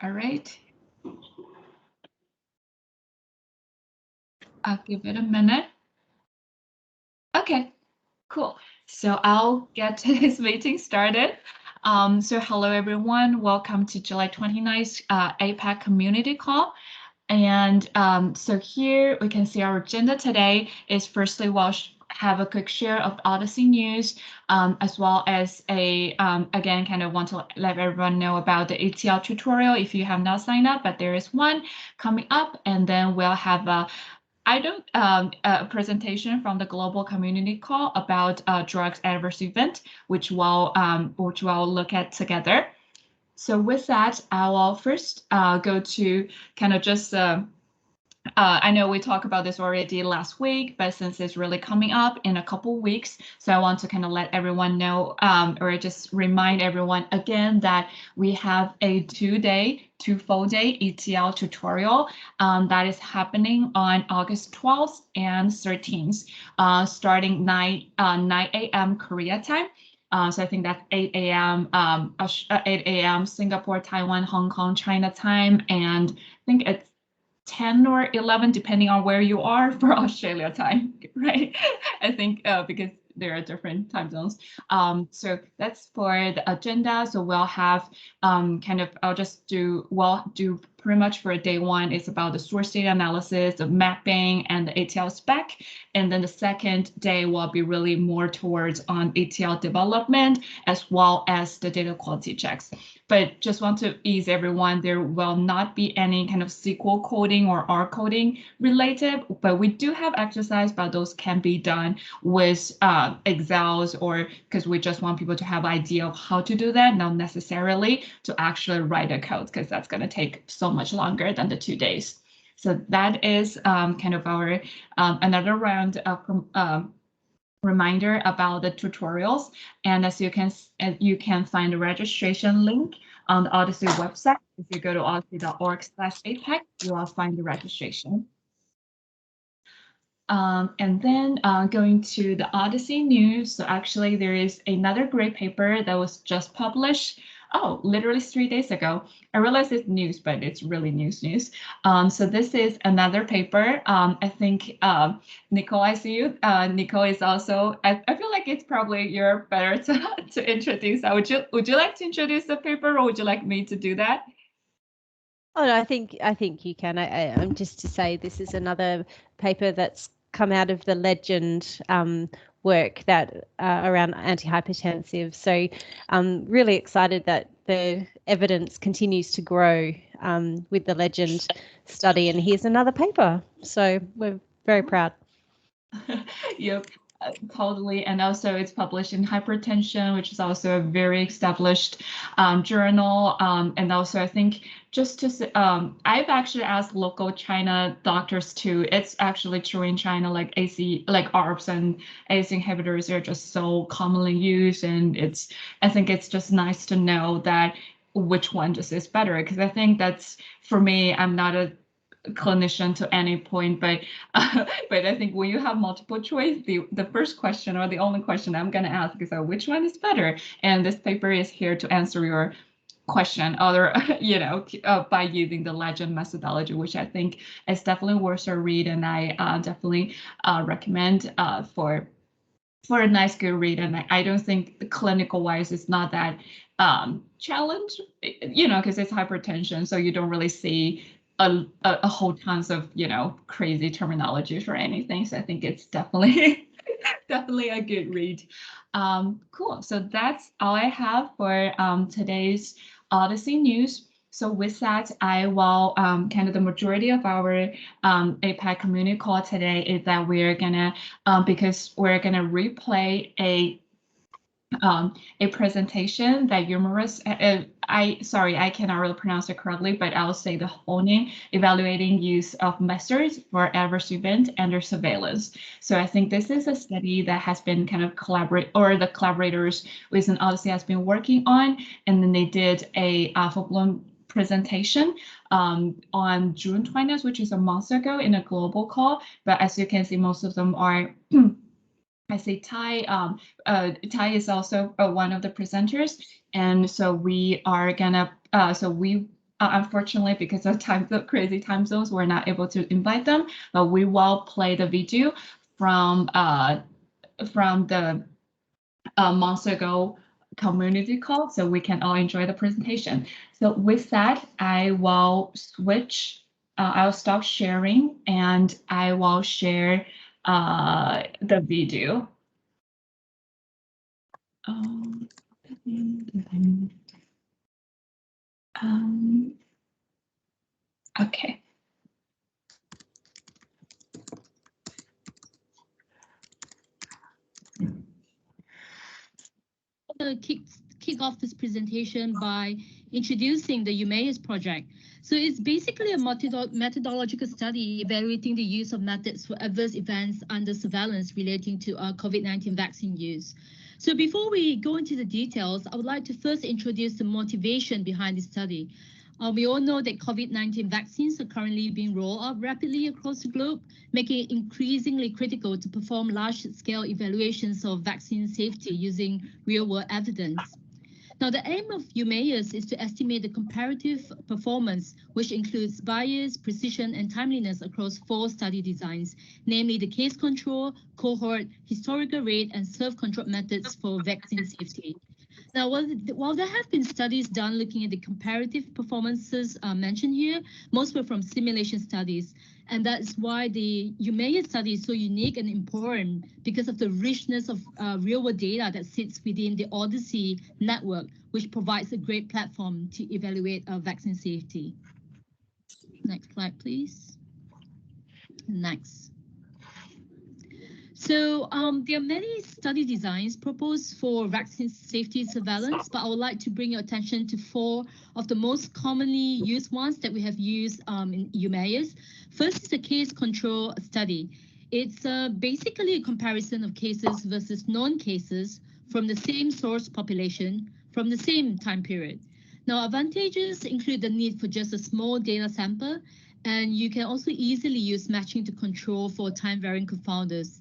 All right. I'll give it a minute. Okay, cool. So I'll get today's meeting started. So hello, everyone. Welcome to July 29th APAC community call. And so here we can see our agenda today is firstly, we'll have a quick share of Odyssey news, as well as again, kind of want to let everyone know about the ETL tutorial if you have not signed up, but there is one coming up. And then we'll have a presentation from the global community call about drugs adverse event, which we'll look at together. So with that, I will first go to kind of just I know we talked about this already last week, but since it's really coming up in a couple weeks, so I want to kind of let everyone know, or just remind everyone again that we have a two full day ETL tutorial that is happening on August 12th and 13th, starting 9 a.m. Korea time. So I think that's 8 a.m. Singapore, Taiwan, Hong Kong, China time, and I think it's 10 or 11, depending on where you are for Australia time, right? I think because there are different time zones. So that's for the agenda. So we'll have we'll do pretty much for day one. It's about the source data analysis, the mapping, and the ETL spec. And then the second day will be really more towards on ETL development, as well as the data quality checks. But just want to ease everyone, there will not be any kind of SQL coding or R coding related, but we do have exercise, but those can be done with Excels, or because we just want people to have an idea of how to do that, not necessarily to actually write a code, because that's going to take so much longer than the 2 days. So that is kind of our another round of reminder about the tutorials. And as you can find the registration link on the Odyssey website. If you go to odyssey.org/APAC, you will find the registration. And then going to the Odyssey news. So actually there is another great paper that was just published. Oh, literally 3 days ago. I realize it's news, but it's really news. So this is another paper. I think, Nicole, I see you. Nicole is also, I feel like it's probably you're better to introduce. Would you like to introduce the paper, or would you like me to do that? Oh, no, I think you can. I'm just to say this is another paper that's come out of the Legend work that around antihypertensive. So I'm really excited that the evidence continues to grow with the Legend study. And here's another paper. So we're very proud. Yep. Totally. And also it's published in Hypertension, which is also a very established journal. And also I think just to I've actually asked local China doctors too. It's actually true in China, like ARBs and ACE inhibitors are just so commonly used. And I think it's just nice to know that which one just is better. Because I think that's, for me, I'm not a clinician to any point, but I think when you have multiple choice, the first question or the only question I'm going to ask is which one is better, and this paper is here to answer your question, other by using the Legend methodology, which I think is definitely worth a read, and I definitely recommend for a nice good read. And I don't think clinical wise it's not that challenge, because it's hypertension, so you don't really see a whole tons of crazy terminologies or anything. So I think it's definitely definitely a good read. Cool. So that's all I have for today's Odyssey news. So with that, I will kind of the majority of our APAC community call today is that we're gonna because we're gonna replay a presentation that EUMAEUS, I cannot really pronounce it correctly, but I'll say the whole name, evaluating use of methods for adverse event under surveillance. So I think this is a study that has been kind of the collaborators within Odyssey has been working on, and then they did a full-blown presentation on June 20th, which is a month ago in a global call. But as you can see, most of them are I say Ty. Ty is also one of the presenters, and so we are gonna. So we unfortunately, because of the crazy time zones, we're not able to invite them, but we will play the video from the months ago community call, so we can all enjoy the presentation. So with that, I will switch. I'll stop sharing and I will share the video. Okay. Kick off this presentation by introducing the EUMAEUS project. So it's basically a methodological study evaluating the use of methods for adverse events under surveillance relating to COVID-19 vaccine use. So before we go into the details, I would like to first introduce the motivation behind the study. We all know that COVID-19 vaccines are currently being rolled out rapidly across the globe, making it increasingly critical to perform large-scale evaluations of vaccine safety using real-world evidence. Now, the aim of EUMAEUS is to estimate the comparative performance, which includes bias, precision, and timeliness across 4 study designs, namely the case control, cohort, historical rate, and self-control methods for vaccine safety. Now, while there have been studies done looking at the comparative performances mentioned here, most were from simulation studies. And that's why the EUMAEUS study is so unique and important because of the richness of real-world data that sits within the Odyssey network, which provides a great platform to evaluate vaccine safety. Next slide, please. Next. So there are many study designs proposed for vaccine safety surveillance, but I would like to bring your attention to 4 of the most commonly used ones that we have used in EUMAEUS. First is the case control study. It's basically a comparison of cases versus non-cases from the same source population from the same time period. Now, advantages include the need for just a small data sample, and you can also easily use matching to control for time-varying confounders.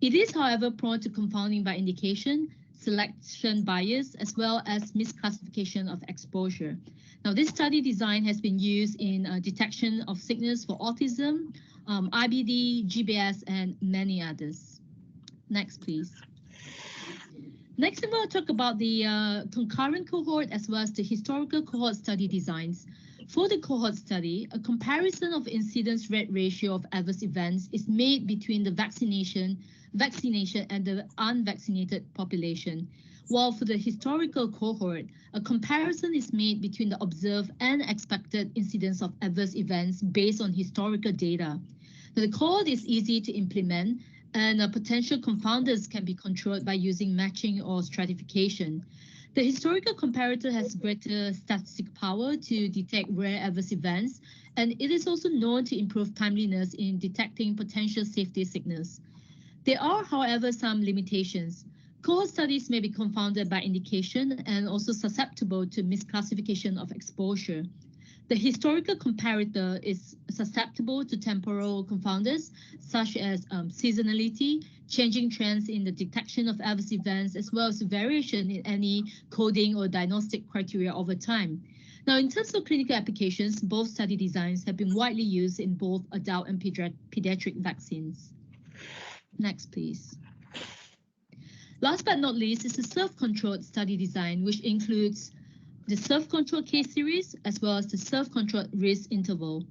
It is, however, prone to confounding by indication, selection bias, as well as misclassification of exposure. Now, this study design has been used in detection of sickness for autism, IBD, GBS, and many others. Next, please. Next, I'm going to talk about the concurrent cohort as well as the historical cohort study designs. For the cohort study, a comparison of incidence rate ratio of adverse events is made between the vaccination and the unvaccinated population. While for the historical cohort, a comparison is made between the observed and expected incidence of adverse events based on historical data. Now, the cohort is easy to implement, and potential confounders can be controlled by using matching or stratification. The historical comparator has greater statistical power to detect rare adverse events, and it is also known to improve timeliness in detecting potential safety signals. There are, however, some limitations. Cohort studies may be confounded by indication and also susceptible to misclassification of exposure. The historical comparator is susceptible to temporal confounders, such as seasonality, changing trends in the detection of adverse events, as well as variation in any coding or diagnostic criteria over time. Now, in terms of clinical applications, both study designs have been widely used in both adult and pediatric vaccines. Next, please. Last but not least is the self-controlled study design, which includes the self-controlled case series as well as the self-controlled risk interval.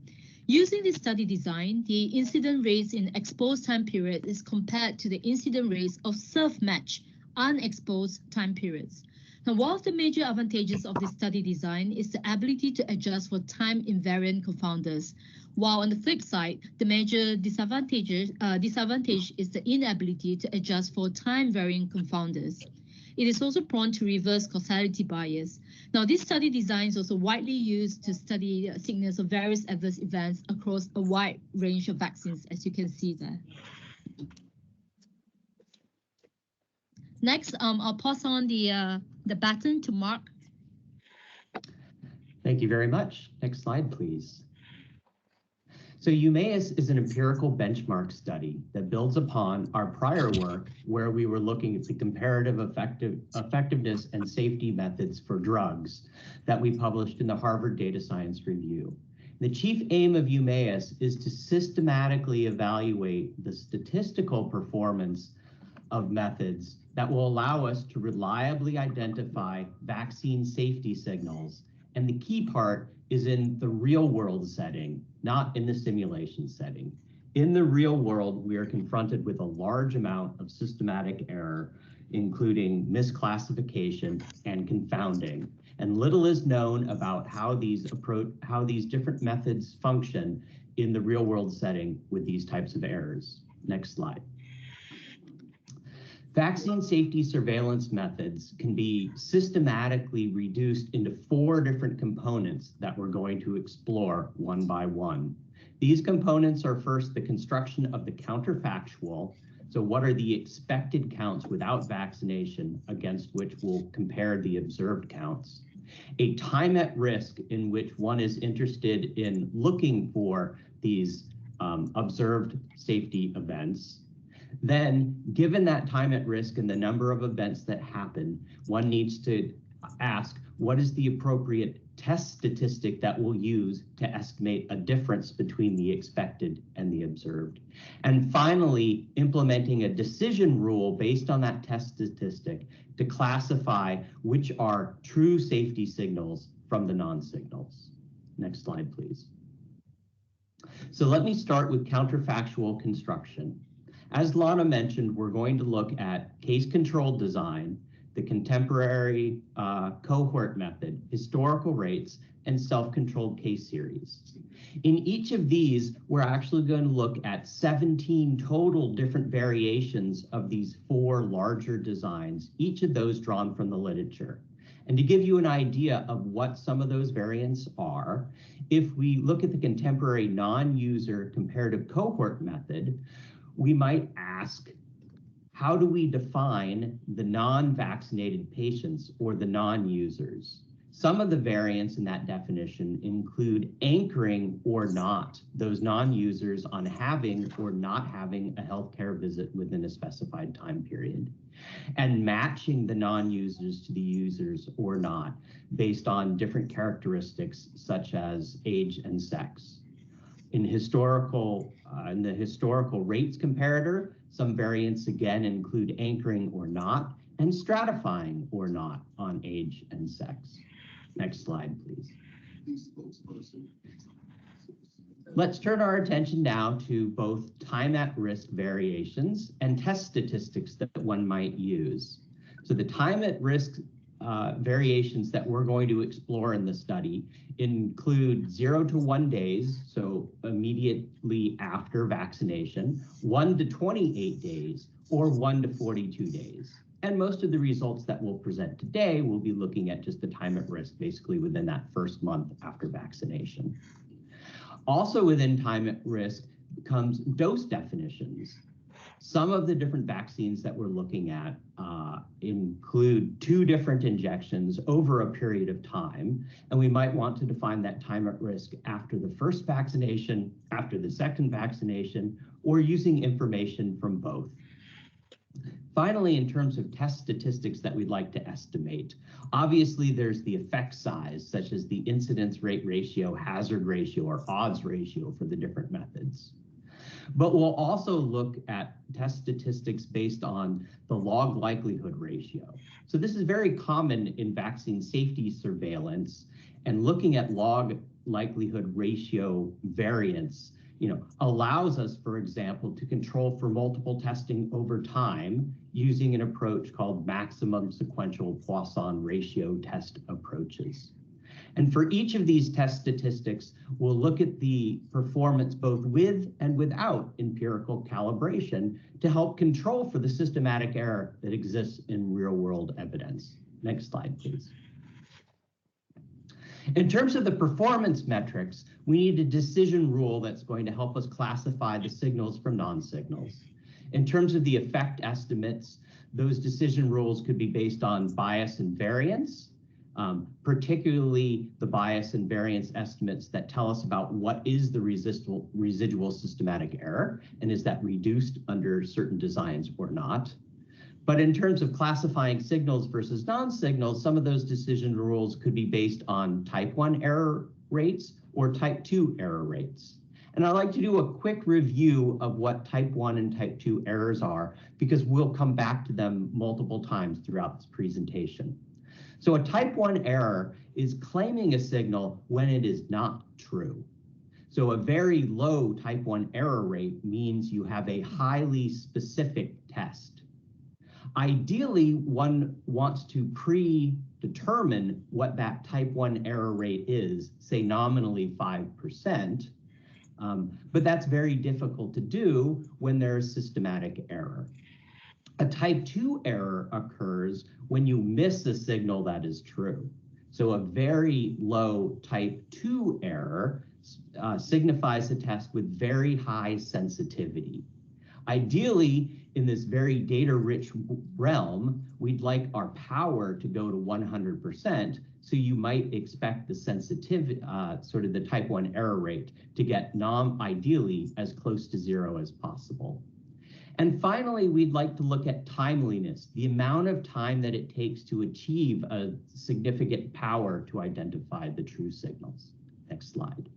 Using this study design, the incident rates in exposed time period is compared to the incident rates of self-matched unexposed time periods. Now, one of the major advantages of this study design is the ability to adjust for time-invariant confounders, while on the flip side, the major disadvantage is the inability to adjust for time-varying confounders. It is also prone to reverse causality bias. Now, this study design is also widely used to study signals of various adverse events across a wide range of vaccines, as you can see there. Next, I'll pass on the baton to Mark. Thank you very much. Next slide, please. So EUMAEUS is an empirical benchmark study that builds upon our prior work where we were looking at the comparative effectiveness and safety methods for drugs that we published in the Harvard Data Science Review. The chief aim of EUMAEUS is to systematically evaluate the statistical performance of methods that will allow us to reliably identify vaccine safety signals. And the key part is in the real world setting, not in the simulation setting. In the real world, we are confronted with a large amount of systematic error, including misclassification and confounding. And little is known about how these different methods function in the real world setting with these types of errors. Next slide. Vaccine safety surveillance methods can be systematically reduced into 4 different components that we're going to explore one by one. These components are first the construction of the counterfactual. So what are the expected counts without vaccination against which we'll compare the observed counts? A time at risk in which one is interested in looking for these observed safety events. Then, given that time at risk and the number of events that happen, one needs to ask, what is the appropriate test statistic that we'll use to estimate a difference between the expected and the observed? And finally, implementing a decision rule based on that test statistic to classify which are true safety signals from the non-signals. Next slide, please. So let me start with counterfactual construction. As Lana mentioned, we're going to look at case-controlled design, the contemporary cohort method, historical rates, and self-controlled case series. In each of these, we're actually going to look at 17 total different variations of these 4 larger designs, each of those drawn from the literature. And to give you an idea of what some of those variants are, if we look at the contemporary non-user comparative cohort method, we might ask, how do we define the non-vaccinated patients or the non-users? Some of the variants in that definition include anchoring or not those non-users on having or not having a healthcare visit within a specified time period, and matching the non-users to the users or not based on different characteristics such as age and sex. In the historical rates comparator, some variants again include anchoring or not and stratifying or not on age and sex. Next slide, please. Let's turn our attention now to both time at risk variations and test statistics that one might use. So the time at risk variations that we're going to explore in the study include 0 to 1 days, so immediately after vaccination, 1 to 28 days, or 1 to 42 days. And most of the results that we'll present today will be looking at just the time at risk, basically within that first month after vaccination. Also within time at risk comes dose definitions. Some of the different vaccines that we're looking at include 2 different injections over a period of time, and we might want to define that time at risk after the first vaccination, after the second vaccination, or using information from both. Finally, in terms of test statistics that we'd like to estimate, obviously there's the effect size, such as the incidence rate ratio, hazard ratio, or odds ratio for the different methods. But we'll also look at test statistics based on the log likelihood ratio. So this is very common in vaccine safety surveillance, and looking at log likelihood ratio variance, allows us, for example, to control for multiple testing over time using an approach called maximum sequential Poisson ratio test approaches. And for each of these test statistics, we'll look at the performance both with and without empirical calibration to help control for the systematic error that exists in real-world evidence. Next slide, please. In terms of the performance metrics, we need a decision rule that's going to help us classify the signals from non-signals. In terms of the effect estimates, those decision rules could be based on bias and variance, particularly the bias and variance estimates that tell us about what is the residual systematic error, and is that reduced under certain designs or not. But in terms of classifying signals versus non-signals, some of those decision rules could be based on type 1 error rates or type 2 error rates. And I'd like to do a quick review of what type 1 and type 2 errors are, because we'll come back to them multiple times throughout this presentation. So a type 1 error is claiming a signal when it is not true. So a very low type 1 error rate means you have a highly specific test. Ideally, one wants to predetermine what that type 1 error rate is, say nominally 5%, but that's very difficult to do when there's systematic error. A type 2 error occurs when you miss a signal that is true. So a very low type 2 error signifies a test with very high sensitivity. Ideally, in this very data-rich realm, we'd like our power to go to 100%, so you might expect the sensitivity, sort of the type 1 error rate, to get ideally as close to 0 as possible. And finally, we'd like to look at timeliness, the amount of time that it takes to achieve a significant power to identify the true signals. Next slide.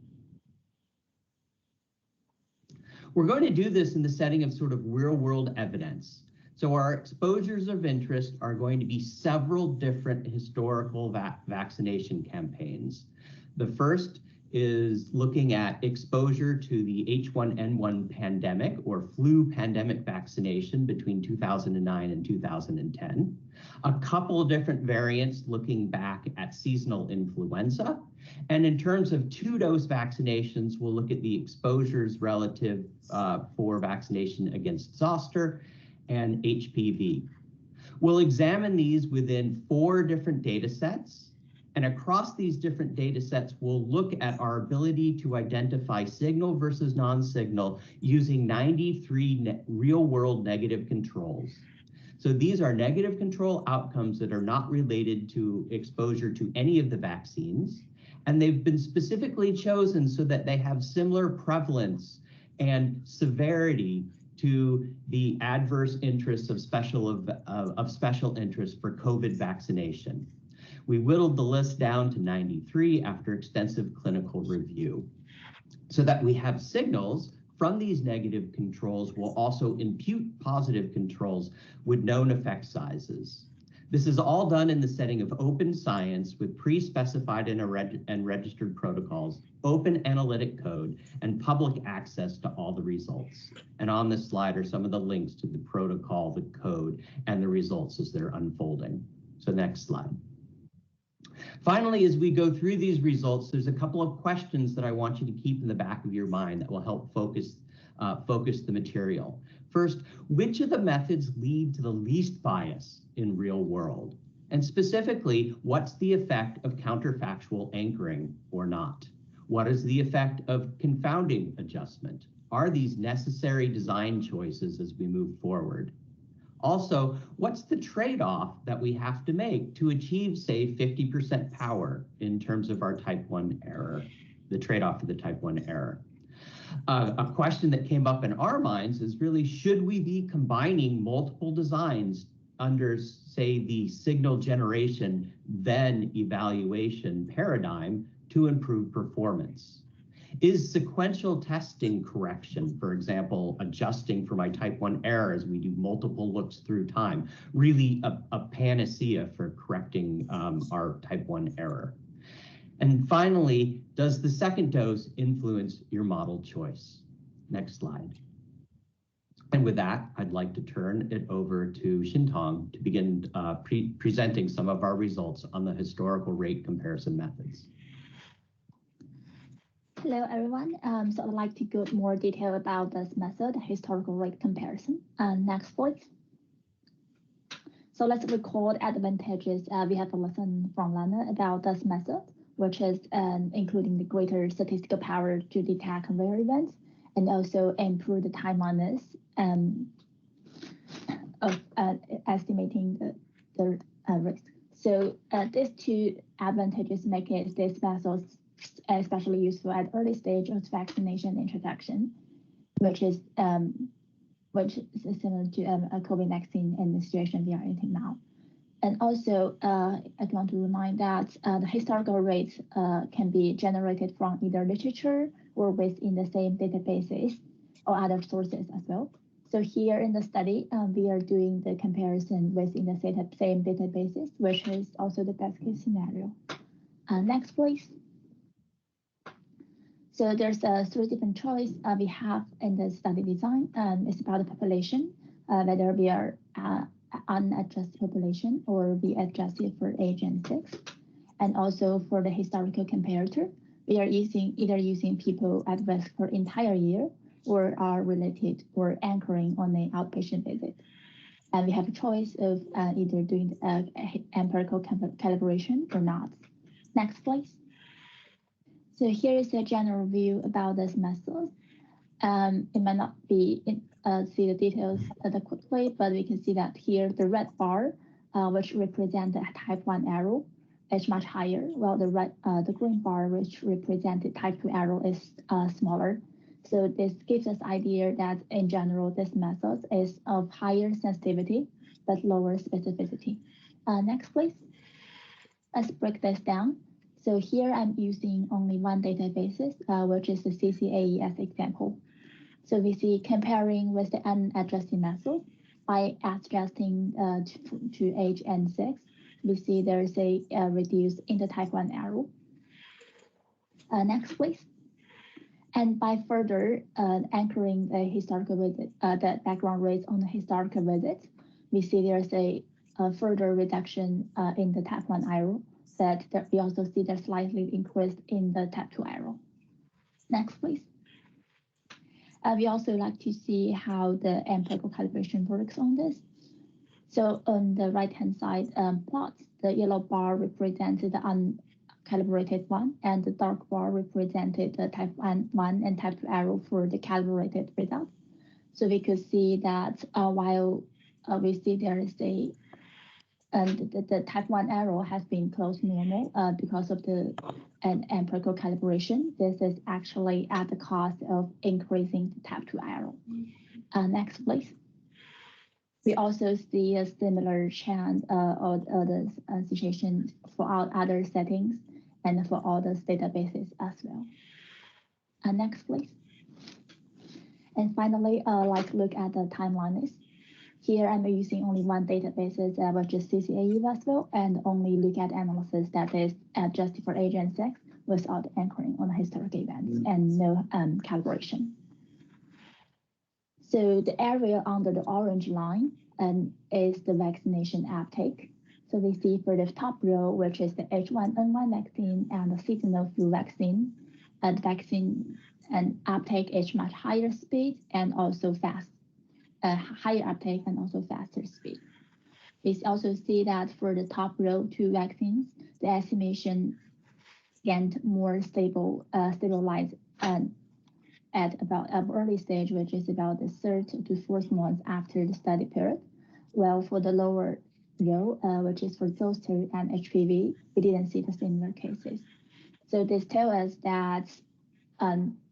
We're going to do this in the setting of sort of real-world evidence. So our exposures of interest are going to be several different historical vaccination campaigns. The first is looking at exposure to the H1N1 pandemic or flu pandemic vaccination between 2009 and 2010. A couple of different variants looking back at seasonal influenza. And in terms of 2-dose vaccinations, we'll look at the exposures relative for vaccination against zoster and HPV. We'll examine these within 4 different data sets. And across these different data sets, we'll look at our ability to identify signal versus non-signal using 93 real-world negative controls. So these are negative control outcomes that are not related to exposure to any of the vaccines. And they've been specifically chosen so that they have similar prevalence and severity to the adverse interests of special interest for COVID vaccination. We whittled the list down to 93 after extensive clinical review, so that we have signals from these negative controls will also impute positive controls with known effect sizes. This is all done in the setting of open science with pre-specified and registered protocols, open analytic code, and public access to all the results. And on this slide are some of the links to the protocol, the code, and the results as they're unfolding. So next slide. Finally, as we go through these results, there's a couple of questions that I want you to keep in the back of your mind that will help focus the material. First, which of the methods lead to the least bias in real world? And specifically, what's the effect of counterfactual anchoring or not? What is the effect of confounding adjustment? Are these necessary design choices as we move forward? Also, what's the trade-off that we have to make to achieve, say, 50% power in terms of our type 1 error, the trade-off for the type 1 error? A question that came up in our minds is really, should we be combining multiple designs under, say, the signal generation, then evaluation paradigm to improve performance? Is sequential testing correction, for example, adjusting for my type 1 error as we do multiple looks through time, really a panacea for correcting our type 1 error? And finally, does the second dose influence your model choice? Next slide. And with that, I'd like to turn it over to Xintong to begin presenting some of our results on the historical rate comparison methods. Hello, everyone. So I'd like to go more detail about this method, historical rate comparison. Next, please. So let's record advantages. We have a lesson from Lana about this method, which is including the greater statistical power to detect rare events and also improve the timeliness of estimating the risk. So these two advantages make these methods especially useful at early stage of vaccination introduction, which is similar to a COVID vaccine in the situation we are in now. And also, I want to remind that the historical rates can be generated from either literature or within the same databases or other sources as well. So here in the study, we are doing the comparison within the same databases, which is also the best case scenario. Next, please. So there's three different choices we have in the study design. It's about the population, whether we are unadjusted population or we adjusted for age and sex. And also for the historical comparator, we are either using people at risk for entire year or are related or anchoring on an outpatient visit. And we have a choice of either doing empirical calibration or not. Next, please. So here is a general view about this method. It might not be see the details quickly, but we can see that here the red bar, which represents the type 1 arrow, is much higher, while the green bar, which represents the type 2 arrow, is smaller. So this gives us idea that in general, this method is of higher sensitivity, but lower specificity. Next, please. Let's break this down. So here I'm using only one database, which is the CCAE as example. So we see comparing with the unadjusted method by adjusting to age and sex, we see there's a reduced in the type 1 arrow. Next, please. And by further anchoring the historical visit, the background rates on the historical visits, we see there's a further reduction in the type 1 arrow, that we also see there's slightly increase in the type 2 arrow. Next, please. We also like to see how the empirical calibration works on this. So on the right-hand side plots, the yellow bar represented the uncalibrated one, and the dark bar represented the type 1 and type 2 arrow for the calibrated results. So we could see that while we see there is the type 1 arrow has been close to normal because of the empirical calibration. This is actually at the cost of increasing the type 2 arrow. Next, please. We also see a similar trend of the situation for all other settings and for all those databases as well. Next, please. And finally, let's look at the timelines. Here I'm using only one database, which is CCAE vessel, and only look at analysis that is adjusted for age and sex without anchoring on historical events and no calibration. So the area under the orange line is the vaccination uptake. So we see for the top row, which is the H1N1 vaccine and the seasonal flu vaccine, the vaccine and uptake is much higher speed and also fast. Higher uptake and also faster speed. We also see that for the top row 2 vaccines, the estimation gained more stabilized at about early stage, which is about the 3rd to 4th month after the study period. Well, for the lower row, which is for zoster and HPV, we didn't see the similar cases. So this tells us that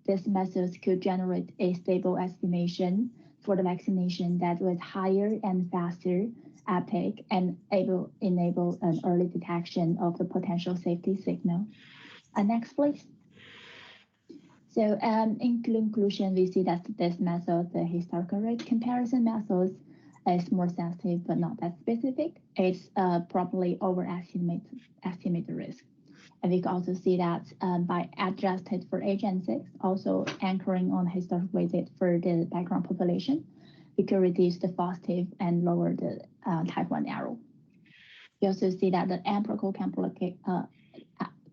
this method could generate a stable estimation for the vaccination that was higher and faster uptake and enable an early detection of the potential safety signal. Next, please. So in conclusion, we see that this method, the historical rate comparison method, is more sensitive but not that specific. It's probably overestimate the risk. And we can also see that by adjusted for age and sex, also anchoring on historical visit for the background population, we can reduce the positive and lower the type 1 arrow. We also see that the empirical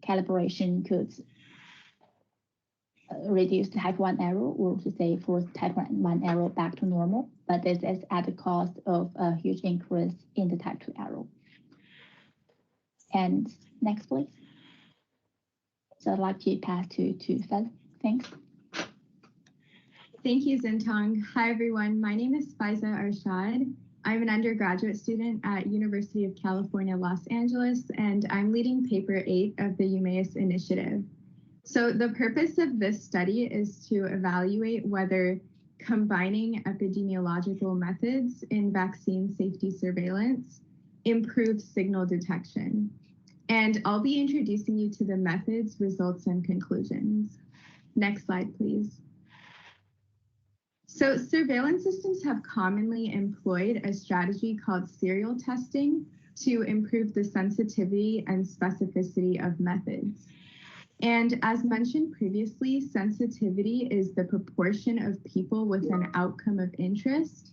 calibration could reduce the type 1 arrow, or to say force type 1 arrow back to normal, but this is at the cost of a huge increase in the type 2 arrow. And next, please. So I'd like to pass to Fauza. Thanks. Thank you, Zintong. Hi, everyone. My name is Fauza Arshad. I'm an undergraduate student at University of California, Los Angeles, and I'm leading paper 8 of the EUMAEUS initiative. So the purpose of this study is to evaluate whether combining epidemiological methods in vaccine safety surveillance improves signal detection. And I'll be introducing you to the methods, results, and conclusions. Next slide, please. So surveillance systems have commonly employed a strategy called serial testing to improve the sensitivity and specificity of methods. And as mentioned previously, sensitivity is the proportion of people with an outcome of interest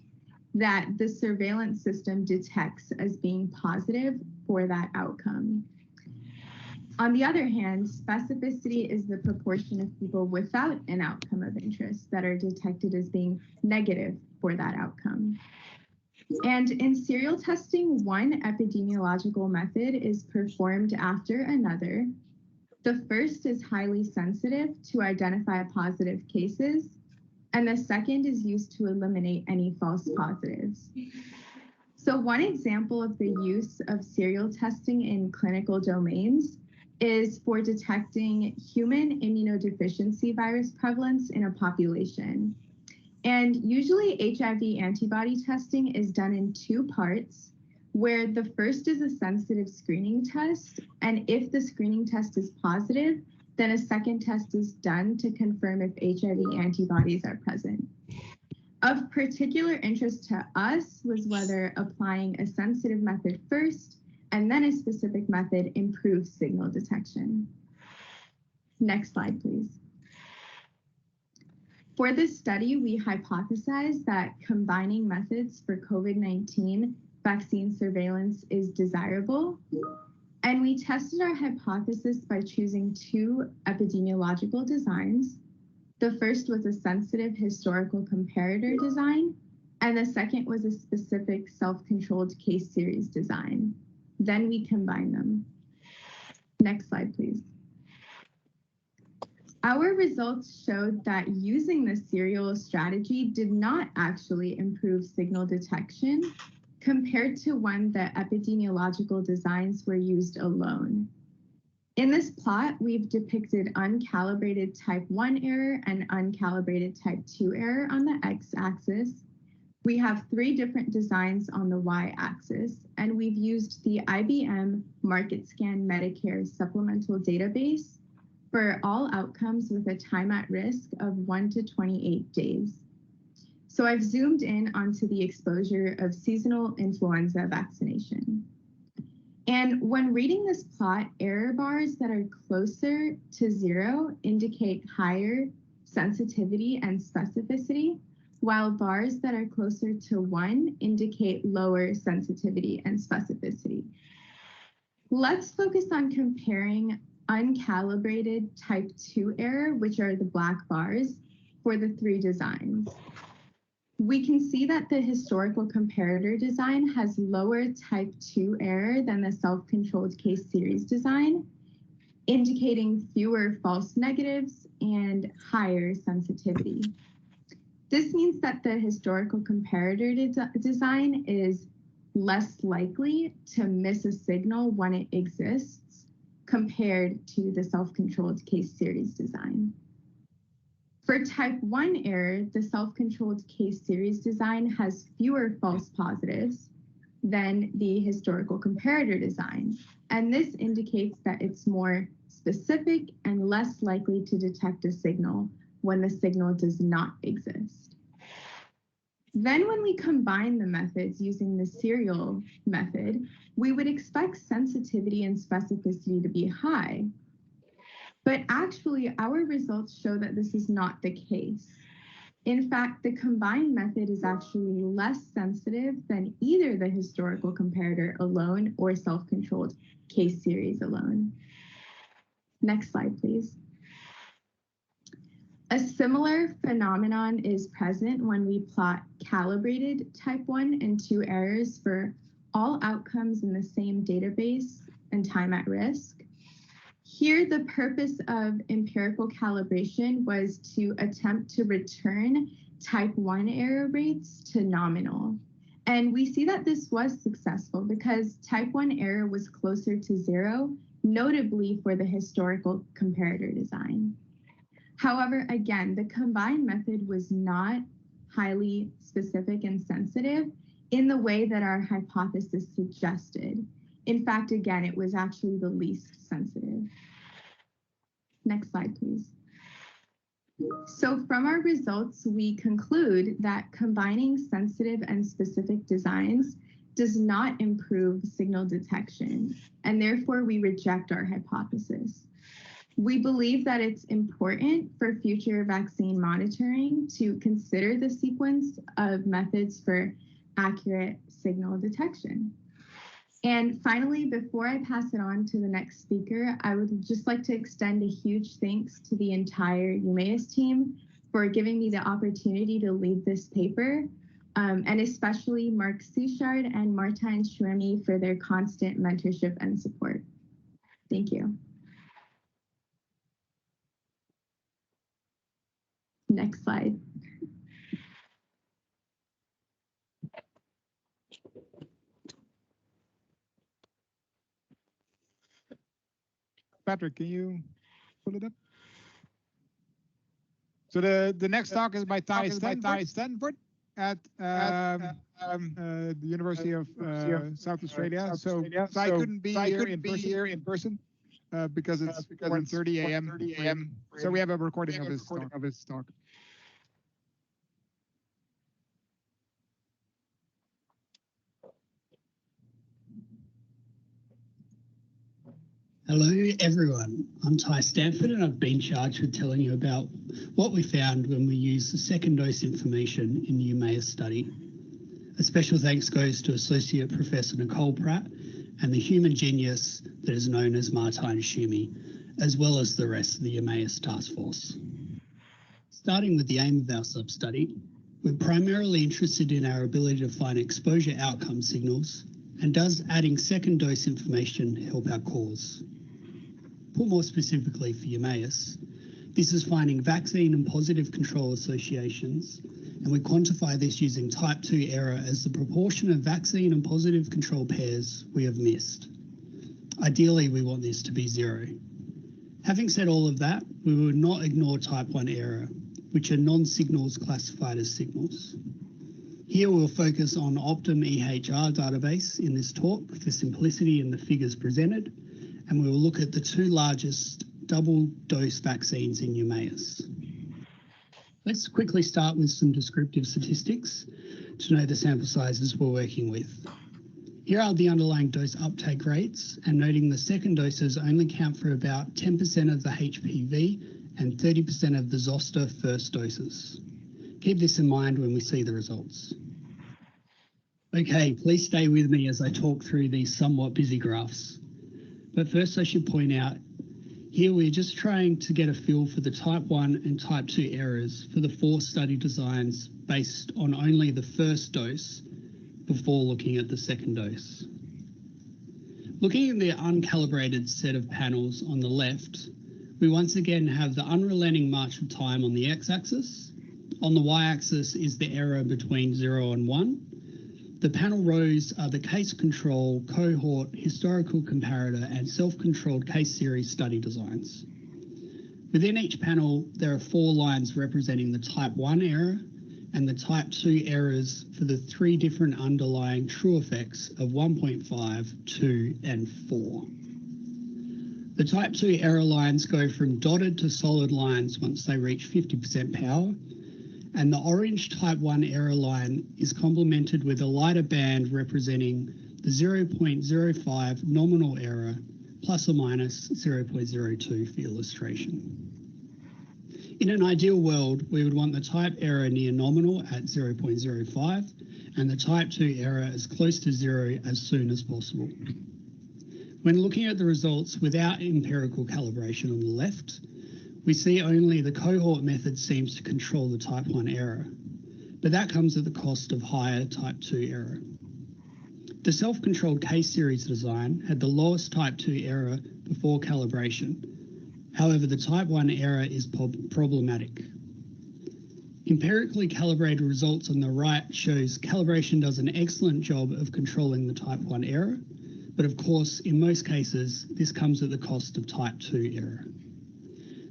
that the surveillance system detects as being positive for that outcome. On the other hand, specificity is the proportion of people without an outcome of interest that are detected as being negative for that outcome. And in serial testing, one epidemiological method is performed after another. The first is highly sensitive to identify positive cases, and the second is used to eliminate any false positives. So one example of the use of serial testing in clinical domains is for detecting human immunodeficiency virus prevalence in a population. And usually HIV antibody testing is done in 2 parts, where the first is a sensitive screening test, and if the screening test is positive, then a second test is done to confirm if HIV antibodies are present. Of particular interest to us was whether applying a sensitive method first and then a specific method improves signal detection. Next slide, please. For this study, we hypothesized that combining methods for COVID-19 vaccine surveillance is desirable. And we tested our hypothesis by choosing 2 epidemiological designs. The first was a sensitive historical comparator design, and the second was a specific self-controlled case series design. Then we combine them. Next slide, please. Our results showed that using the serial strategy did not actually improve signal detection compared to when the epidemiological designs were used alone. In this plot, we've depicted uncalibrated type 1 error and uncalibrated type 2 error on the x-axis. We have 3 different designs on the y-axis, and we've used the IBM MarketScan Medicare supplemental database for all outcomes with a time at risk of 1 to 28 days. So I've zoomed in onto the exposure of seasonal influenza vaccination. And when reading this plot, error bars that are closer to 0 indicate higher sensitivity and specificity, while bars that are closer to 1 indicate lower sensitivity and specificity. Let's focus on comparing uncalibrated type 2 error, which are the black bars, for the 3 designs. We can see that the historical comparator design has lower type 2 error than the self-controlled case series design, indicating fewer false negatives and higher sensitivity. This means that the historical comparator design is less likely to miss a signal when it exists compared to the self-controlled case series design. For type 1 error, the self-controlled case series design has fewer false positives than the historical comparator design. And this indicates that it's more specific and less likely to detect a signal when the signal does not exist. Then when we combine the methods using the serial method, we would expect sensitivity and specificity to be high. But actually, our results show that this is not the case. In fact, the combined method is actually less sensitive than either the historical comparator alone or self-controlled case series alone. Next slide, please. A similar phenomenon is present when we plot calibrated type 1 and 2 errors for all outcomes in the same database and time at risk. Here, the purpose of empirical calibration was to attempt to return type 1 error rates to nominal. And we see that this was successful because type 1 error was closer to 0, notably for the historical comparator design. However, again, the combined method was not highly specific and sensitive in the way that our hypothesis suggested. In fact, again, it was actually the least sensitive. Next slide, please. So from our results, we conclude that combining sensitive and specific designs does not improve signal detection, and therefore we reject our hypothesis. We believe that it's important for future vaccine monitoring to consider the sequence of methods for accurate signal detection. And finally, before I pass it on to the next speaker, I would just like to extend a huge thanks to the entire EUMAEUS team for giving me the opportunity to lead this paper, and especially Mark Suchard and Martijn Schwemme for their constant mentorship and support. Thank you. Next slide. Patrick, can you pull it up? So the next talk is by Tystanford at the University of South Australia. So I couldn't be here in person because it's 1:30 a.m. So we have a recording of his talk. Hello everyone, I'm Tystanford and I've been charged with telling you about what we found when we used the second dose information in the EUMAEUS study. A special thanks goes to Associate Professor Nicole Pratt and the human genius that is known as Martijn Schwemme, as well as the rest of the EUMAEUS task force. Starting with the aim of our sub-study, we're primarily interested in our ability to find exposure outcome signals, and does adding second dose information help our cause? Put more specifically for EUMAEUS, this is finding vaccine and positive control associations, and we quantify this using type 2 error as the proportion of vaccine and positive control pairs we have missed. Ideally, we want this to be 0. Having said all of that, we would not ignore type 1 error, which are non-signals classified as signals. Here we'll focus on Optum EHR database in this talk for simplicity in the figures presented, and we will look at the 2 largest double dose vaccines in EUMAEUS. Let's quickly start with some descriptive statistics to know the sample sizes we're working with. Here are the underlying dose uptake rates, and noting the second doses only count for about 10% of the HPV and 30% of the zoster first doses. Keep this in mind when we see the results. Okay, please stay with me as I talk through these somewhat busy graphs. But first I should point out, here we're just trying to get a feel for the type 1 and type 2 errors for the 4 study designs based on only the first dose before looking at the second dose. Looking at the uncalibrated set of panels on the left, we once again have the unrelenting march of time on the x-axis. On the y-axis is the error between 0 and 1. The panel rows are the case control, cohort, historical comparator, and self-controlled case series study designs. Within each panel, there are 4 lines representing the type 1 error and the type 2 errors for the 3 different underlying true effects of 1.5, 2, and 4. The type 2 error lines go from dotted to solid lines once they reach 50% power, and the orange type 1 error line is complemented with a lighter band representing the 0.05 nominal error plus or minus 0.02 for illustration. In an ideal world, we would want the type error near nominal at 0.05 and the type 2 error as close to 0 as soon as possible. When looking at the results without empirical calibration on the left, we see only the cohort method seems to control the type 1 error, but that comes at the cost of higher type 2 error. The self-controlled case series design had the lowest type 2 error before calibration. However, the type 1 error is problematic. Empirically calibrated results on the right shows calibration does an excellent job of controlling the type 1 error, but of course, in most cases, this comes at the cost of type 2 error.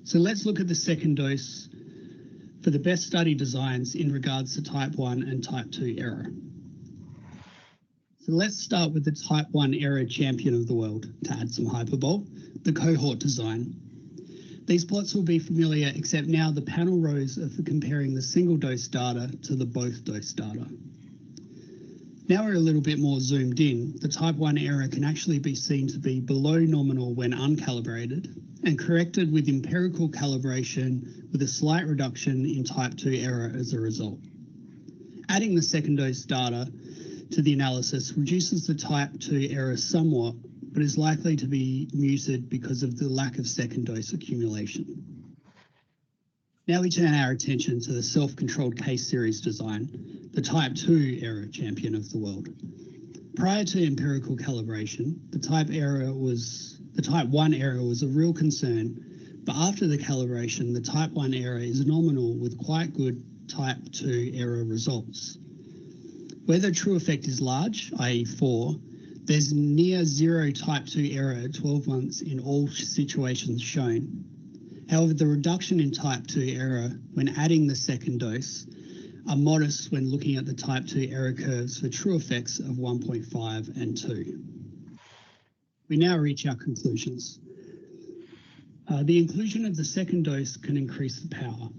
So let's look at the second dose for the best study designs in regards to type 1 and type 2 error. So let's start with the type 1 error champion of the world, to add some hyperbole, the cohort design. These plots will be familiar, except now the panel rows are for comparing the single dose data to the both dose data. Now we're a little bit more zoomed in. The type 1 error can actually be seen to be below nominal when uncalibrated and corrected with empirical calibration with a slight reduction in type 2 error as a result. Adding the second dose data to the analysis reduces the type 2 error somewhat, but is likely to be muted because of the lack of second dose accumulation. Now we turn our attention to the self-controlled case series design, the type 2 error champion of the world. Prior to empirical calibration, the type 1 error was a real concern, but after the calibration, the type 1 error is nominal with quite good type 2 error results. Where the true effect is large, i.e. 4, there's near zero type 2 error at 12 months in all situations shown. However, the reduction in type 2 error when adding the second dose are modest when looking at the type 2 error curves for true effects of 1.5 and 2. We now reach our conclusions. The inclusion of the second dose can increase the power.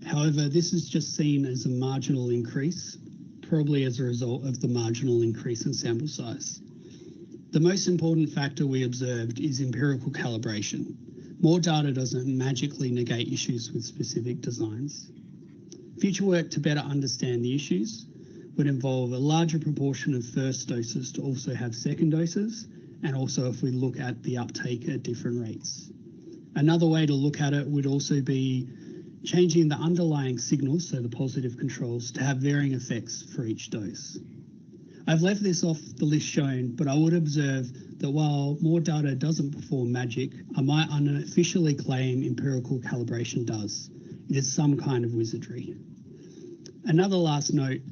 However, this is just seen as a marginal increase, probably as a result of the marginal increase in sample size. The most important factor we observed is empirical calibration. More data doesn't magically negate issues with specific designs. Future work to better understand the issues would involve a larger proportion of first doses to also have second doses, and also if we look at the uptake at different rates. Another way to look at it would also be changing the underlying signals, so the positive controls, to have varying effects for each dose. I've left this off the list shown, but I would observe that while more data doesn't perform magic, I might unofficially claim empirical calibration does. It is some kind of wizardry. Another last note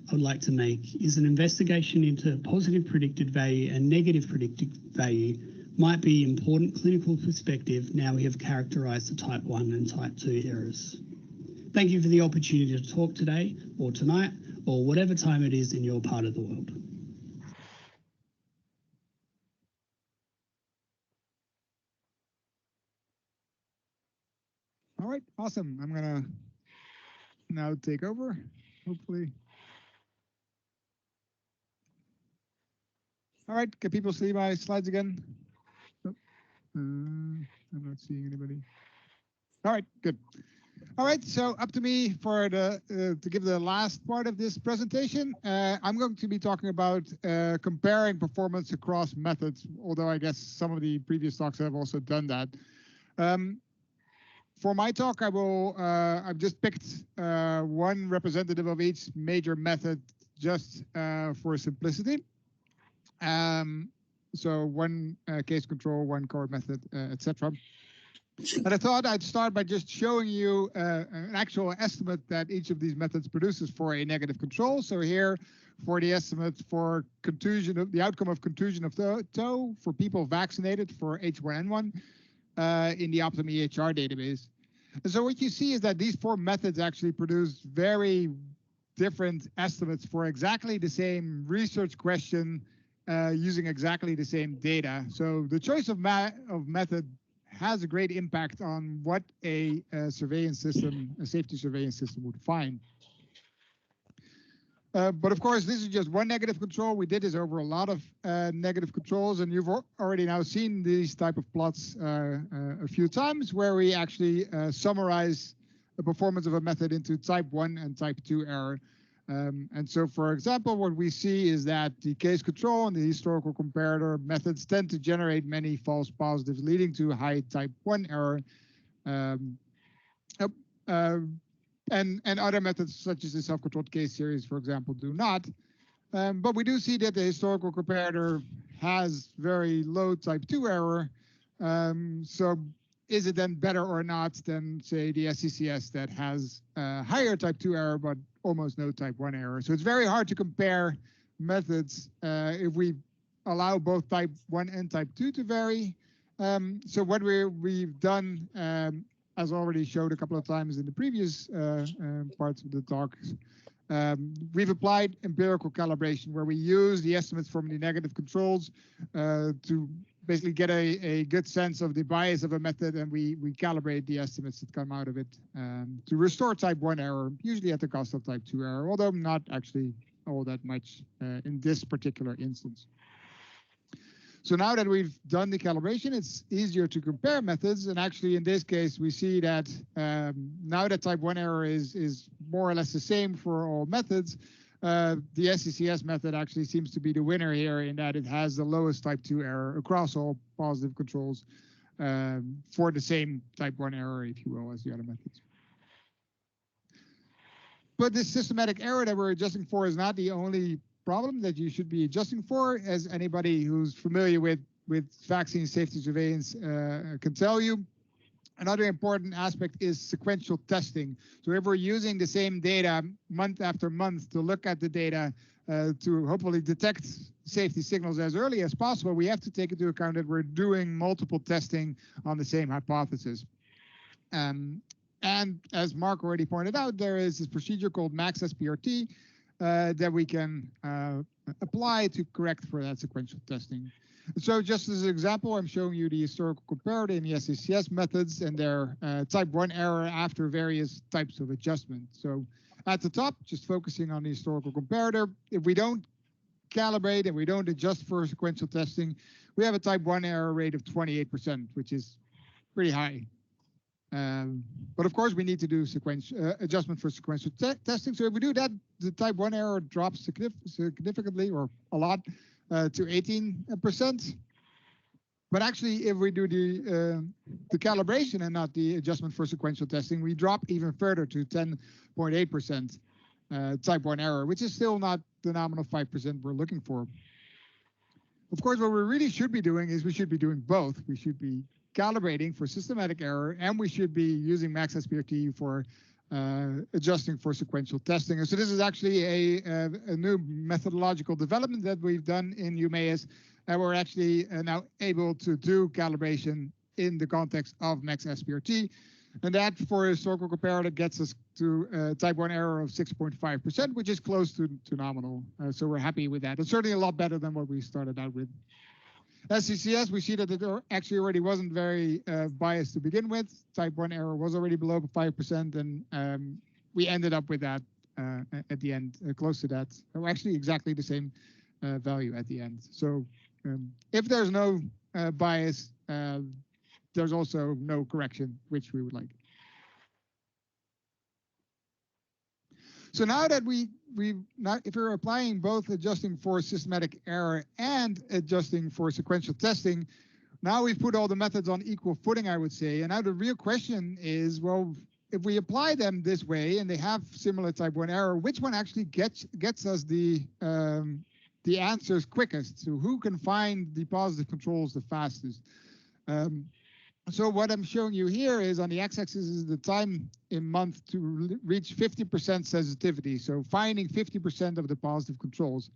I would like to make is an investigation into positive predicted value and negative predicted value might be important clinical perspective now we have characterized the type 1 and type 2 errors. Thank you for the opportunity to talk today or tonight or whatever time it is in your part of the world. All right, awesome. I'm gonna now take over, hopefully. All right, can people see my slides again? Oh, I'm not seeing anybody. All right, good. All right, so up to me for the to give the last part of this presentation. I'm going to be talking about comparing performance across methods, although I guess some of the previous talks have also done that. For my talk, I've just picked one representative of each major method just for simplicity. So one case control, one cohort method, etc. But I thought I'd start by just showing you an actual estimate that each of these methods produces for a negative control. So here, for the estimate for contusion, the outcome of contusion of toe for people vaccinated for H1N1 in the Optum EHR database. And so what you see is that these four methods actually produce very different estimates for exactly the same research question using exactly the same data. So the choice of method has a great impact on what a surveillance system, a safety surveillance system would find. But of course, this is just one negative control. We did this over a lot of negative controls, and you've already now seen these type of plots a few times where we actually summarize the performance of a method into type 1 and type 2 error. And so, for example, what we see is that the case control and the historical comparator methods tend to generate many false positives, leading to high type 1 error. And other methods, such as the self-controlled case series, for example, do not. But we do see that the historical comparator has very low type 2 error. So is it then better or not than, say, the SCCS that has higher type 2 error, but almost no type 1 error? So it's very hard to compare methods if we allow both type 1 and type 2 to vary. So what we've done, as already showed a couple of times in the previous parts of the talks, we've applied empirical calibration, where we use the estimates from the negative controls to basically get a good sense of the bias of a method, and we calibrate the estimates that come out of it to restore type 1 error, usually at the cost of type 2 error, although not actually all that much in this particular instance. So now that we've done the calibration, it's easier to compare methods. And actually, in this case, we see that now that type 1 error is more or less the same for all methods, the SCCS method actually seems to be the winner here, in that it has the lowest type 2 error across all positive controls for the same type 1 error, if you will, as the other methods. But this systematic error that we're adjusting for is not the only problem that you should be adjusting for. As anybody who's familiar with vaccine safety surveillance can tell you, another important aspect is sequential testing. So if we're using the same data month after month to look at the data to hopefully detect safety signals as early as possible, we have to take into account that we're doing multiple testing on the same hypothesis. And as Mark already pointed out, there is this procedure called max SPRT that we can apply to correct for that sequential testing. So just as an example, I'm showing you the historical comparator in the SCCS methods and their type 1 error after various types of adjustment. So at the top, just focusing on the historical comparator, if we don't calibrate and we don't adjust for sequential testing, we have a type 1 error rate of 28%, which is pretty high. But of course, we need to do adjustment for sequential testing. So if we do that, the type 1 error drops significantly, or a lot, to 18%. But actually, if we do the calibration and not the adjustment for sequential testing, we drop even further to 10.8% type 1 error, which is still not the nominal 5% we're looking for. Of course, what we really should be doing is we should be doing both. We should be calibrating for systematic error, and we should be using max SPRT for adjusting for sequential testing. And so this is actually a new methodological development that we've done in EUMAEUS, and we're actually now able to do calibration in the context of max SPRT. And that, for a historical comparator, gets us to type 1 error of 6.5%, which is close to nominal. So we're happy with that. It's certainly a lot better than what we started out with. SCCS, we see that it actually already wasn't very biased to begin with. Type 1 error was already below 5%, and we ended up with that at the end, close to that, or actually exactly the same value at the end. So if there's no bias, there's also no correction, which we would like. So now that if we're applying both adjusting for systematic error and adjusting for sequential testing, now we've put all the methods on equal footing, I would say. And now the real question is, well, if we apply them this way and they have similar type 1 error, which one actually gets us the answers quickest? So who can find the positive controls the fastest? So what I'm showing you here is, on the x-axis is the time in month to reach 50% sensitivity. So finding 50% of the positive controls.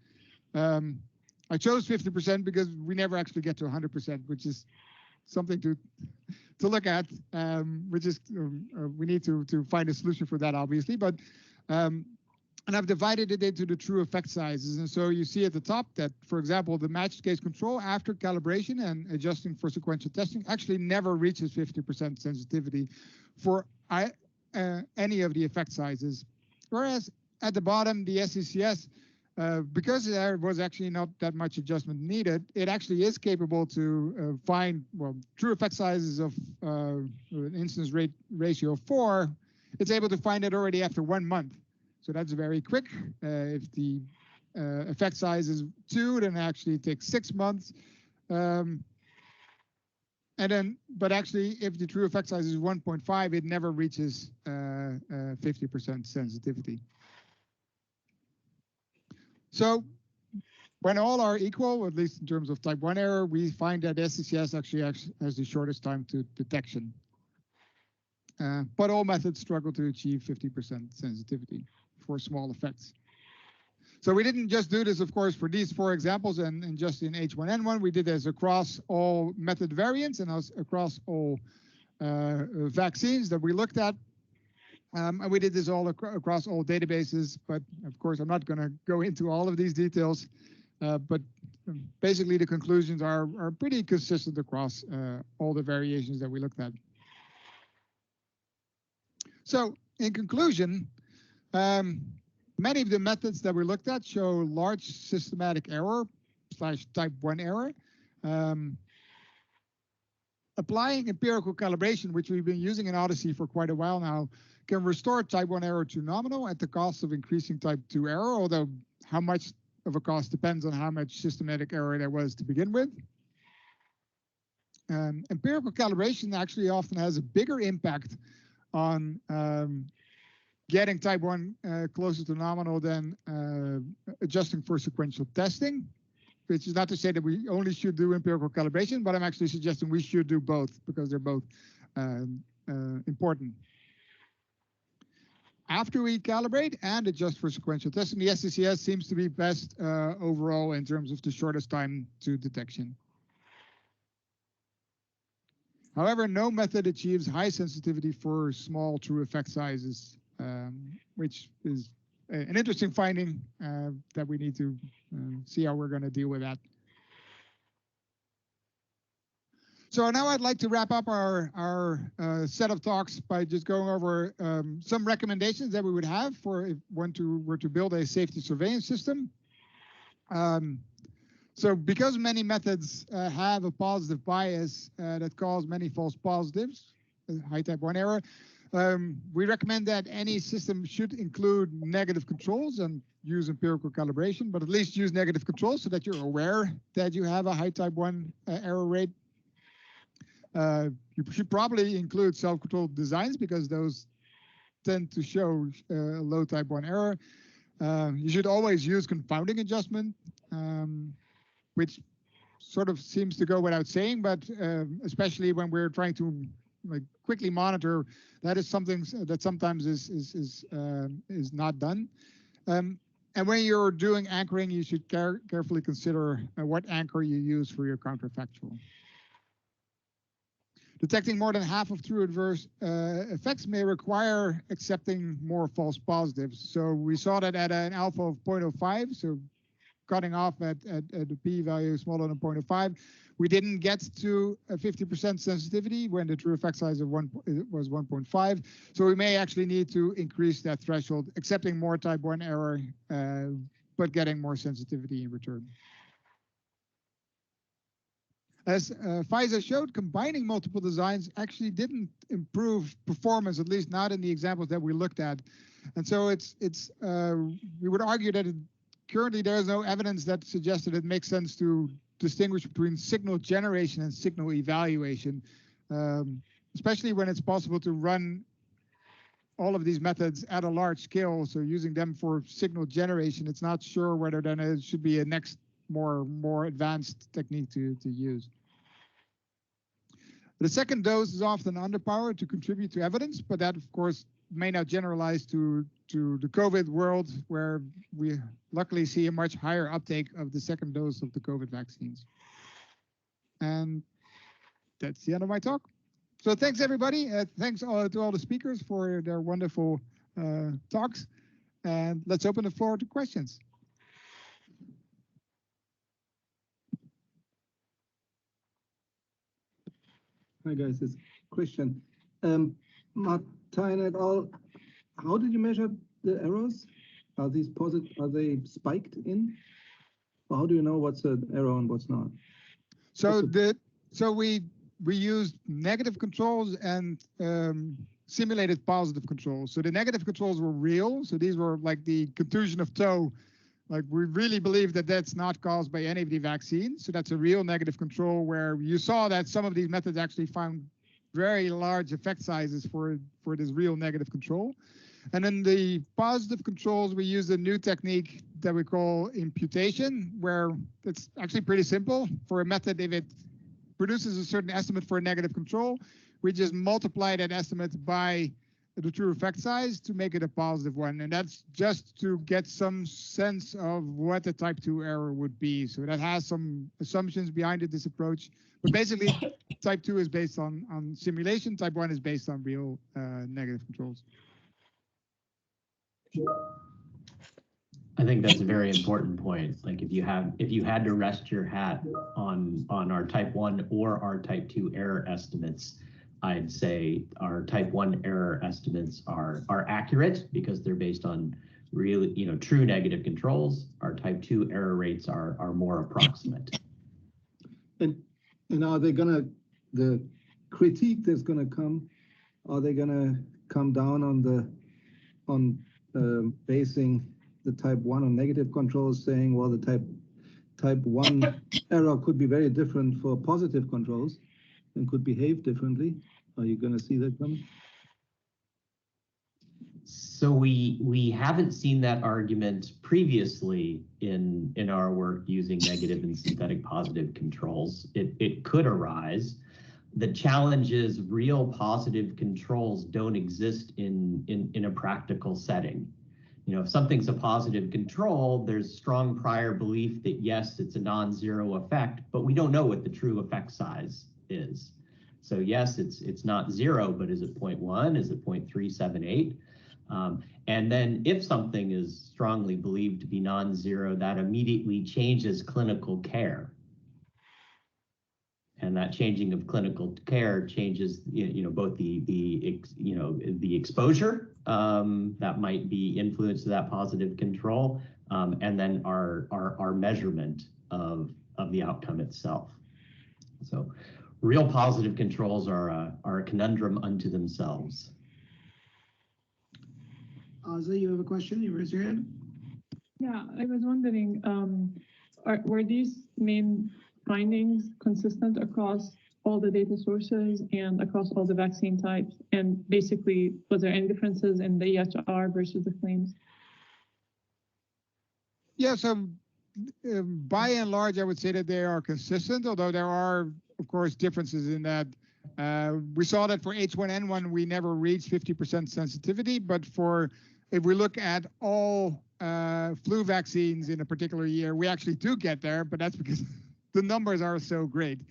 I chose 50% because we never actually get to 100%, which is something to look at, which is we need to find a solution for that, obviously. But and I've divided it into the true effect sizes. And so you see at the top that, for example, the matched case control after calibration and adjusting for sequential testing actually never reaches 50% sensitivity for any of the effect sizes. Whereas at the bottom, the SCCS, because there was actually not that much adjustment needed, it actually is capable to find, well, true effect sizes of an incidence rate ratio of 4. It's able to find it already after 1 month. So that's very quick. If the effect size is 2, then actually it takes 6 months. And then, but actually, if the true effect size is 1.5, it never reaches 50% sensitivity. So when all are equal, at least in terms of type 1 error, we find that SCCS actually has the shortest time to detection. but all methods struggle to achieve 50% sensitivity for small effects. So we didn't just do this, of course, for these 4 examples and just in H1N1. We did this across all method variants and across all vaccines that we looked at. And we did this all across all databases, but of course, I'm not going to go into all of these details. But basically, the conclusions are pretty consistent across all the variations that we looked at. So in conclusion, many of the methods that we looked at show large systematic error / type 1 error. Applying empirical calibration, which we've been using in Odyssey for quite a while now, can restore type 1 error to nominal at the cost of increasing type 2 error, although how much of a cost depends on how much systematic error there was to begin with. Empirical calibration actually often has a bigger impact on getting type 1 closer to nominal than adjusting for sequential testing, which is not to say that we only should do empirical calibration, but I'm actually suggesting we should do both because they're both important. After we calibrate and adjust for sequential testing, the SCCS seems to be best overall in terms of the shortest time to detection. However, no method achieves high sensitivity for small true effect sizes, which is an interesting finding that we need to see how we're going to deal with that. So now I'd like to wrap up our set of talks by just going over some recommendations that we would have for if one were to build a safety surveillance system. So because many methods have a positive bias that cause many false positives, high type 1 error, we recommend that any system should include negative controls and use empirical calibration, but at least use negative controls so that you're aware that you have a high type 1 error rate. You should probably include self-controlled designs because those tend to show low type 1 error. You should always use confounding adjustment, which sort of seems to go without saying, but especially when we're trying to quickly monitor, that is something that sometimes is not done. And when you're doing anchoring, you should carefully consider what anchor you use for your counterfactual. Detecting more than half of true adverse effects may require accepting more false positives. So we saw that at an alpha of 0.05, so cutting off at the p-value smaller than 0.05. We didn't get to a 50% sensitivity when the true effect size of was 1.5. So we may actually need to increase that threshold, accepting more type 1 error, but getting more sensitivity in return. As Fauza showed, combining multiple designs actually didn't improve performance, at least not in the examples that we looked at. And so we would argue that currently there is no evidence that suggests that it makes sense to distinguish between signal generation and signal evaluation, especially when it's possible to run all of these methods at a large scale. So using them for signal generation, it's not sure whether then it should be a next more advanced technique to use. The second dose is often underpowered to contribute to evidence, but that of course may not generalize to the COVID world, where we luckily see a much higher uptake of the second dose of the COVID vaccines. And that's the end of my talk. So thanks everybody. Thanks to all the speakers for their wonderful talks. And let's open the floor to questions. Hi guys, it's Christian. Martijn et al., how did you measure the errors? Are these positive? Are they spiked in? Or how do you know what's an error and what's not? So we used negative controls and simulated positive controls. So the negative controls were real. So these were like the contusion of toe. Like we really believe that that's not caused by any of the vaccines. So that's a real negative control where you saw that some of these methods actually found very large effect sizes for this real negative control. And in the positive controls, we use a new technique that we call imputation, where it's actually pretty simple. For a method, if it produces a certain estimate for a negative control, we just multiply that estimate by the true effect size to make it a positive one. And that's just to get some sense of what the type 2 error would be. So that has some assumptions behind it, this approach. But basically, type 2 is based on simulation. Type 1 is based on real negative controls. I think that's a very important point. Like if you had to rest your hat on our type 1 or our type 2 error estimates, I'd say our type 1 error estimates are accurate because they're based on really, true negative controls. Our type 2 error rates are more approximate. And are they the critique that's gonna come, are they gonna come down on basing the type 1 on negative controls, saying, well, the type 1 error could be very different for positive controls and could behave differently? Are you going to see that coming? So we haven't seen that argument previously in our work using negative and synthetic positive controls. It could arise. The challenge is real positive controls don't exist in a practical setting. If something's a positive control, there's strong prior belief that yes, it's a non-zero effect, but we don't know what the true effect size is. So yes, it's not 0, but is it 0.1? Is it 0.378? And then if something is strongly believed to be non-zero, that immediately changes clinical care. And that changing of clinical care changes, both the exposure that might be influenced to that positive control, and then our measurement of the outcome itself. So real positive controls are a conundrum unto themselves. Fauza, you have a question? You raise your hand. Yeah, I was wondering, were these main findings consistent across all the data sources and across all the vaccine types? And basically, was there any differences in the EHR versus the claims? Yeah, so by and large, I would say that they are consistent, although there are, of course, differences in that. We saw that for H1N1, we never reached 50% sensitivity, but if we look at all flu vaccines in a particular year, we actually do get there, but that's because the numbers are so great.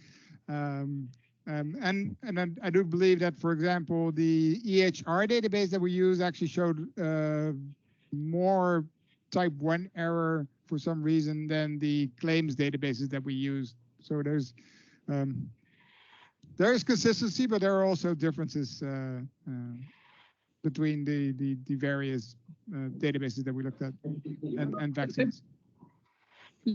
And I do believe that, for example, the EHR database that we use actually showed more type 1 error for some reason than the claims databases that we use. So there's consistency, but there are also differences between the various databases that we looked at and vaccines.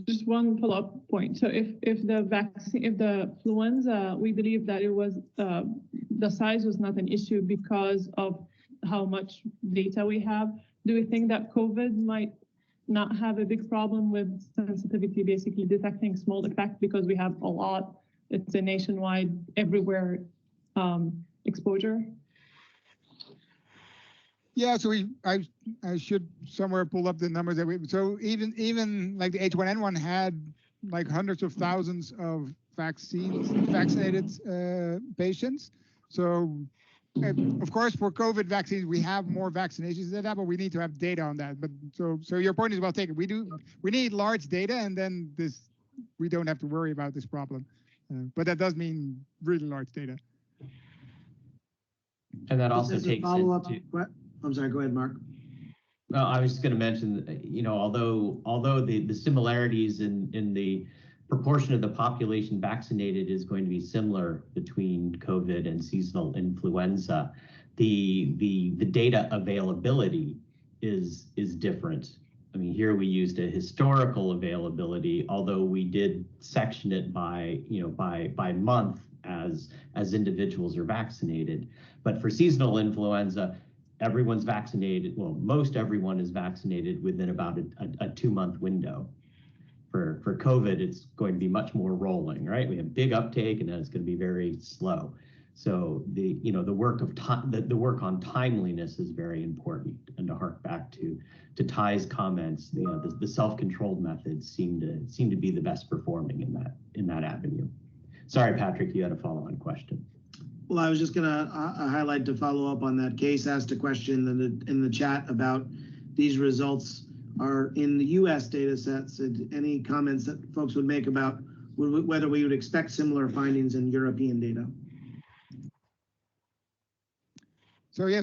Just one follow-up point. So if the influenza, we believe that it was the size was not an issue because of how much data we have. Do we think that COVID might not have a big problem with sensitivity, basically detecting small effect because we have a lot? It's a nationwide, everywhere exposure. Yeah, so I should somewhere pull up the numbers that so even like the H1N1 had like hundreds of thousands of vaccinated patients. So of course for COVID vaccines we have more vaccinations than that, but we need to have data on that. But so your point is well taken. We need large data, and then we don't have to worry about this problem. But that does mean really large data. And that also takes follow-up. I'm sorry, go ahead, Mark. Well, I was just going to mention, although the similarities in the proportion of the population vaccinated is going to be similar between COVID and seasonal influenza, the data availability is different. I mean, here we used a historical availability, although we did section it by month as individuals are vaccinated. But for seasonal influenza, everyone's vaccinated. Well, most everyone is vaccinated within about a 2-month window. For COVID, it's going to be much more rolling, right? We have big uptake, and then it's going to be very slow. So the work on timeliness is very important. And to hark back to Ty's comments, the self-controlled methods seem to be the best performing in that avenue. Sorry, Patrick, you had a follow-on question. Well, I was just going to highlight to follow up on that. Case asked a question in the chat about these results are in the U.S. data sets. Any comments that folks would make about whether we would expect similar findings in European data? So yeah,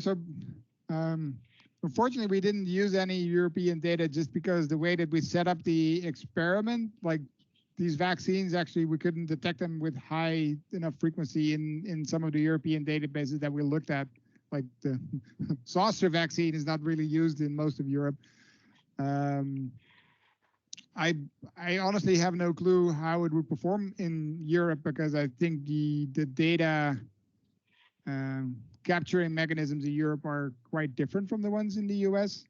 unfortunately, we didn't use any European data just because the way that we set up the experiment, like these vaccines, actually, we couldn't detect them with high enough frequency in some of the European databases that we looked at. Like the zoster vaccine is not really used in most of Europe. I honestly have no clue how it would perform in Europe because I think the data capturing mechanisms in Europe are quite different from the ones in the US.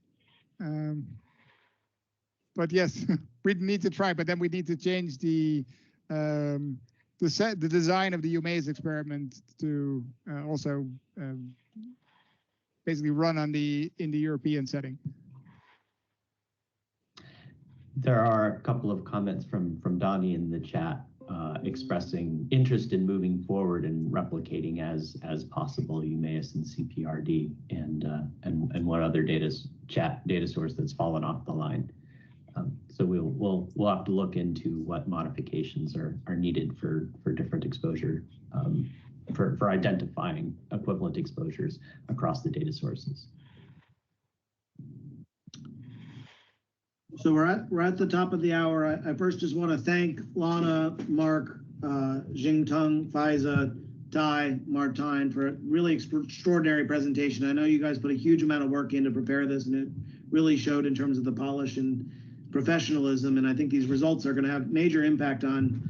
But yes, we need to try, but then we need to change the design of the EUMAEUS experiment to also basically run in the European setting. There are a couple of comments from Donnie in the chat expressing interest in moving forward and replicating as possible EUMAEUS and CPRD and one other data source that's fallen off the line. So we'll have to look into what modifications are needed for different exposure for identifying equivalent exposures across the data sources. So we're at the top of the hour. I first just want to thank Lana, Mark, Jingtung, Fauza, Ty, Martijn for a really extraordinary presentation. I know you guys put a huge amount of work in to prepare this, and it really showed in terms of the polish and professionalism. And I think these results are going to have major impact on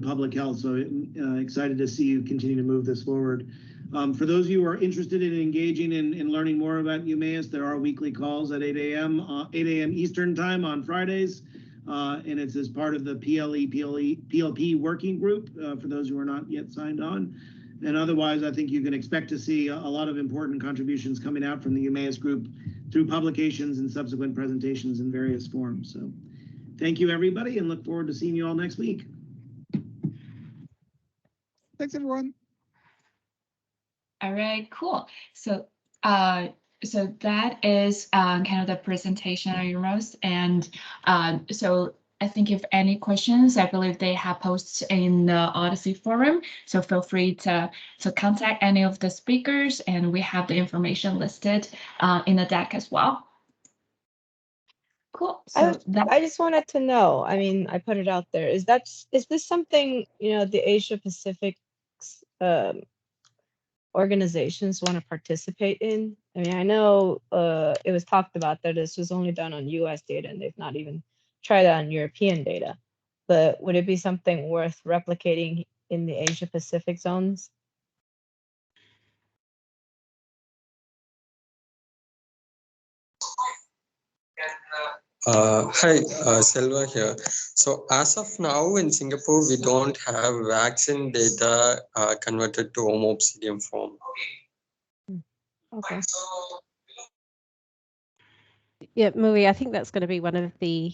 public health. So excited to see you continue to move this forward. For those of you who are interested in engaging in learning more about EUMAEUS, there are weekly calls at 8 a.m. Eastern time on Fridays. And it's as part of the PLP working group for those who are not yet signed on. And otherwise, I think you can expect to see a lot of important contributions coming out from the EUMAEUS group through publications and subsequent presentations in various forms. So thank you, everybody, and look forward to seeing you all next week. Thanks, everyone. All right, cool. So so that is kind of the presentation on EUMAEUS. And so I think if any questions, I believe they have posts in the Odyssey forum. So feel free to contact any of the speakers, and we have the information listed in the deck as well. Cool. So I just wanted to know, I mean, I put it out there. Is this something, you know, the Asia Pacific organizations want to participate in? I mean, I know it was talked about that this was only done on US data and they've not even tried it on European data, but would it be something worth replicating in the Asia Pacific zones? Hi, Selva here. So as of now in Singapore, we don't have vaccine data converted to Homo obsidian form. Okay. Yeah, Marie, I think that's going to be one of the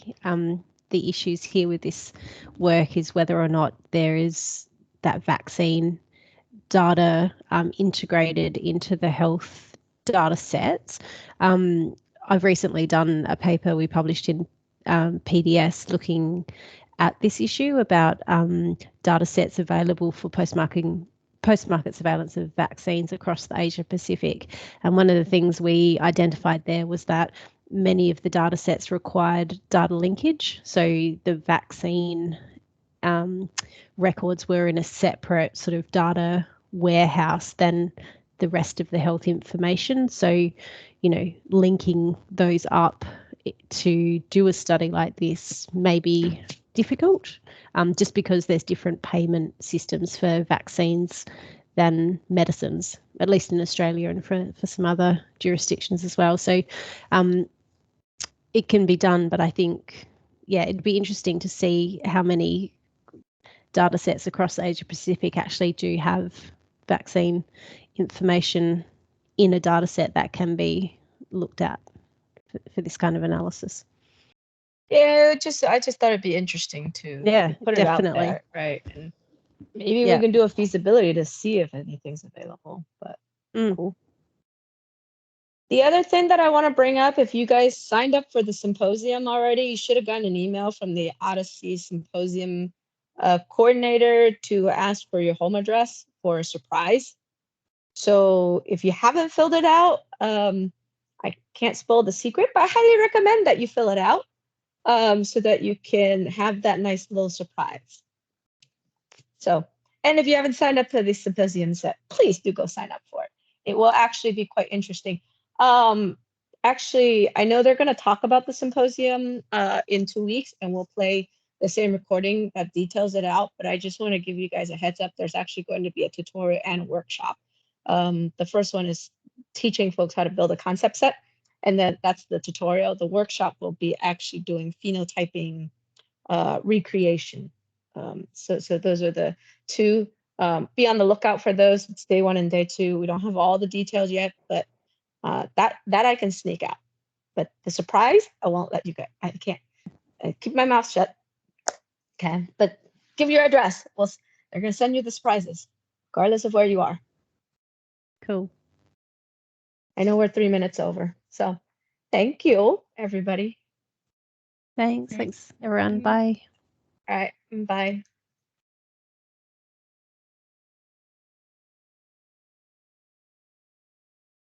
issues here with this work is whether or not there is that vaccine data integrated into the health data sets. I've recently done a paper we published in PDS looking at this issue about data sets available for post-market surveillance of vaccines across the Asia Pacific. And one of the things we identified there was that many of the data sets required data linkage. So the vaccine records were in a separate sort of data warehouse than the rest of the health information. So, you know, linking those up to do a study like this may be difficult, just because there's different payment systems for vaccines than medicines, at least in Australia and for some other jurisdictions as well. So it can be done, but I think, yeah, it'd be interesting to see how many data sets across Asia Pacific actually do have vaccine information in a data set that can be looked at for this kind of analysis. Yeah, I just thought it'd be interesting to put it out there, right? Maybe Yeah. we can do a feasibility to see if anything's available, but cool. The other thing that I want to bring up, if you guys signed up for the symposium already, you should have gotten an email from the Odyssey symposium coordinator to ask for your home address for a surprise. So if you haven't filled it out, I can't spoil the secret, but I highly recommend that you fill it out so that you can have that nice little surprise. So, and if you haven't signed up for the symposium set, please do go sign up for it. It will actually be quite interesting. Actually, I know they're going to talk about the symposium in 2 weeks, and we'll play the same recording that details it out, but I just want to give you guys a heads up. There's actually going to be a tutorial and a workshop. The first one is teaching folks how to build a concept set, and then that's the tutorial. The workshop will be actually doing phenotyping recreation. So those are the two. Be on the lookout for those. It's day 1 and day 2. We don't have all the details yet, but that I can sneak out. But the surprise, I won't let you go. I can't. I keep my mouth shut. Okay, but give your address. Well, they're gonna send you the surprises, regardless of where you are. Cool. I know we're 3 minutes over, so thank you, everybody. Thanks, everyone. Bye. All right, bye.